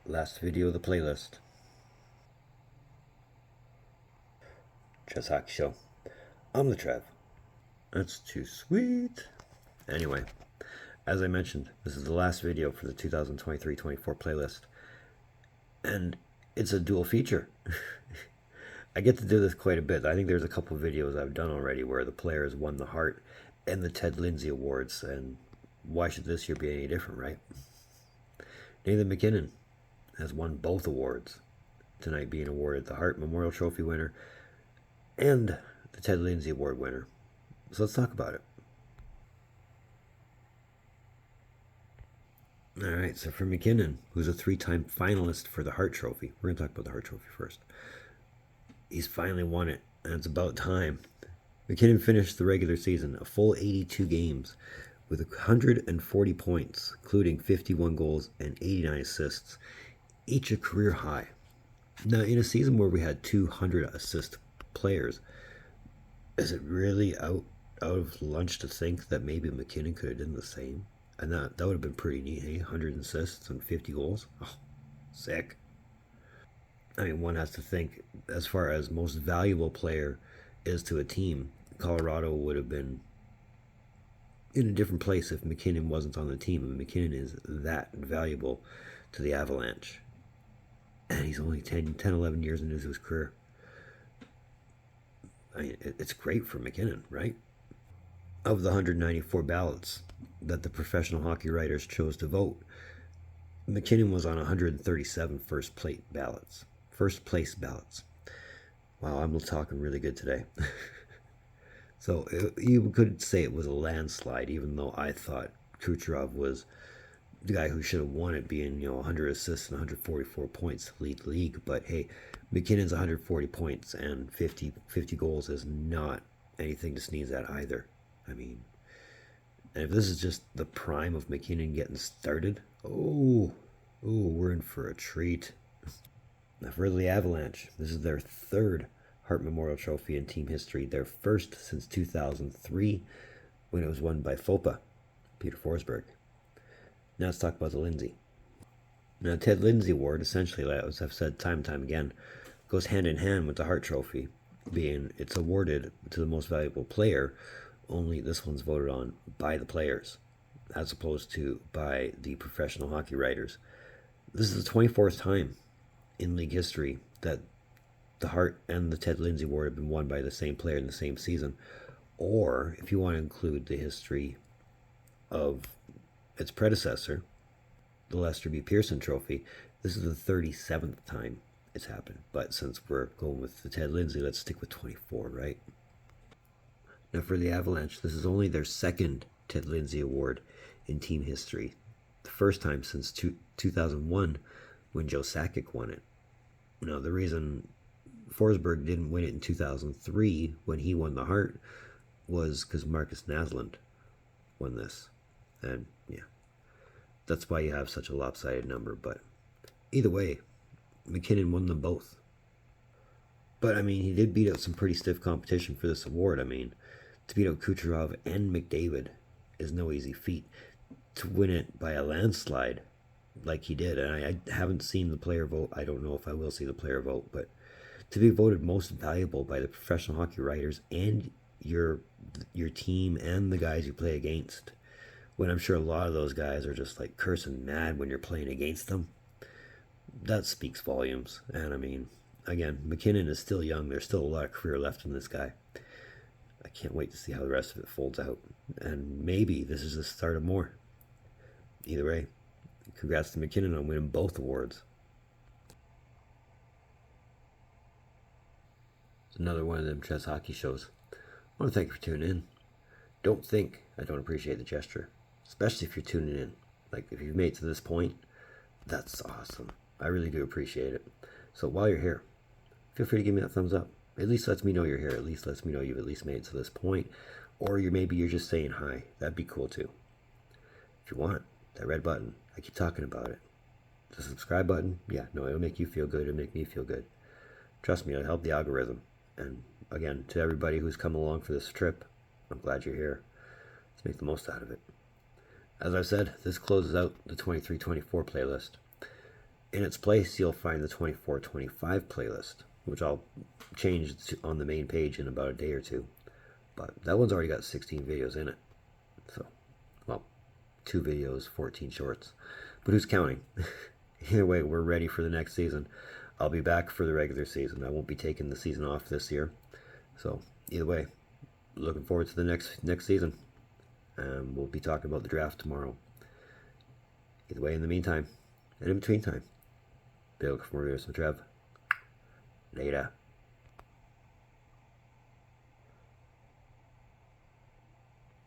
Last video of the playlist. Trev's Hockey Show. I'm the Trev. That's too sweet. Anyway, as I mentioned, this is the last video for the 2023-24 playlist. And it's a dual feature. I get to do this quite a bit. I think there's a couple of videos I've done already where the players won the Hart and the Ted Lindsay Awards. And why should this year be any different, right? Nathan MacKinnon has won both awards, tonight being awarded the Hart Memorial Trophy winner and the Ted Lindsay Award winner. So let's talk about it. All right, so for MacKinnon, who's a three-time finalist for the Hart Trophy, we're going to talk about the Hart Trophy first. He's finally won it, and it's about time. MacKinnon finished the regular season a full 82 games with 140 points, including 51 goals and 89 assists, each a career high. Now, in a season where we had 200 assist players, is it really out of lunch to think that maybe MacKinnon could have done the same? And that would have been pretty neat, hey? 100 assists and 50 goals. Oh, sick. I mean, one has to think, as far as most valuable player is to a team, Colorado would have been in a different place if MacKinnon wasn't on the team. And MacKinnon is that valuable to the Avalanche. And he's only 10, 11 years into his career. I mean, it's great for MacKinnon, right? Of the 194 ballots that the professional hockey writers chose to vote, MacKinnon was on 137 first place ballots. Wow, I'm talking really good today. So you could say it was a landslide, even though I thought Kucherov was the guy who should have won it, being 100 assists and 144 points, lead the league. But hey, MacKinnon's 140 points and 50 goals is not anything to sneeze at either. I mean, and if this is just the prime of MacKinnon getting started, we're in for a treat. Now for the Avalanche, this is their third Hart Memorial Trophy in team history, their first since 2003, when it was won by FOPA, Peter Forsberg. Now let's talk about the Lindsay. Now, Ted Lindsay Award, essentially, as I've said time and time again, goes hand in hand with the Hart Trophy, being it's awarded to the most valuable player, only this one's voted on by the players, as opposed to by the professional hockey writers. This is the 24th time in league history that the Hart and the Ted Lindsay Award have been won by the same player in the same season. Or, if you want to include the history of its predecessor, the Lester B. Pearson Trophy, this is the 37th time it's happened. But since we're going with the Ted Lindsay, let's stick with 24, right? Now for the Avalanche, this is only their second Ted Lindsay Award in team history. The first time since 2001 when Joe Sakic won it. Now the reason Forsberg didn't win it in 2003 when he won the Hart was because Marcus Naslund won this. And yeah, that's why you have such a lopsided number. But either way, MacKinnon won them both. But I mean, he did beat out some pretty stiff competition for this award. I mean, to beat out Kucherov and McDavid is no easy feat. To win it by a landslide like he did, and I haven't seen the player vote. I don't know if I will see the player vote, but to be voted most valuable by the professional hockey writers and your team and the guys you play against, when I'm sure a lot of those guys are just like cursing mad when you're playing against them, that speaks volumes. And I mean, again, MacKinnon is still young. There's still a lot of career left in this guy. I can't wait to see how the rest of it folds out. And maybe this is the start of more. Either way, congrats to MacKinnon on winning both awards. It's another one of them chess hockey shows. I want to thank you for tuning in. Don't think I don't appreciate the gesture, especially if you're tuning in. Like, if you've made it to this point, that's awesome. I really do appreciate it. So while you're here, feel free to give me that thumbs up. At least lets me know you're here. At least lets me know you've at least made it to this point. Or maybe you're just saying hi. That'd be cool too. If you want, that red button, I keep talking about it. The subscribe button, yeah, no, it'll make you feel good. It'll make me feel good. Trust me, it'll help the algorithm. And again, to everybody who's come along for this trip, I'm glad you're here. Let's make the most out of it. As I've said, this closes out the 23-24 playlist. In its place, you'll find the 24-25 playlist, which I'll change on the main page in about a day or two. But that one's already got 16 videos in it. So, well, 2 videos, 14 shorts. But who's counting? Either way, we're ready for the next season. I'll be back for the regular season. I won't be taking the season off this year. So, either way, looking forward to the next season. We'll be talking about the draft tomorrow. Either way, in the meantime, and in between time, Bill from Trev. Later.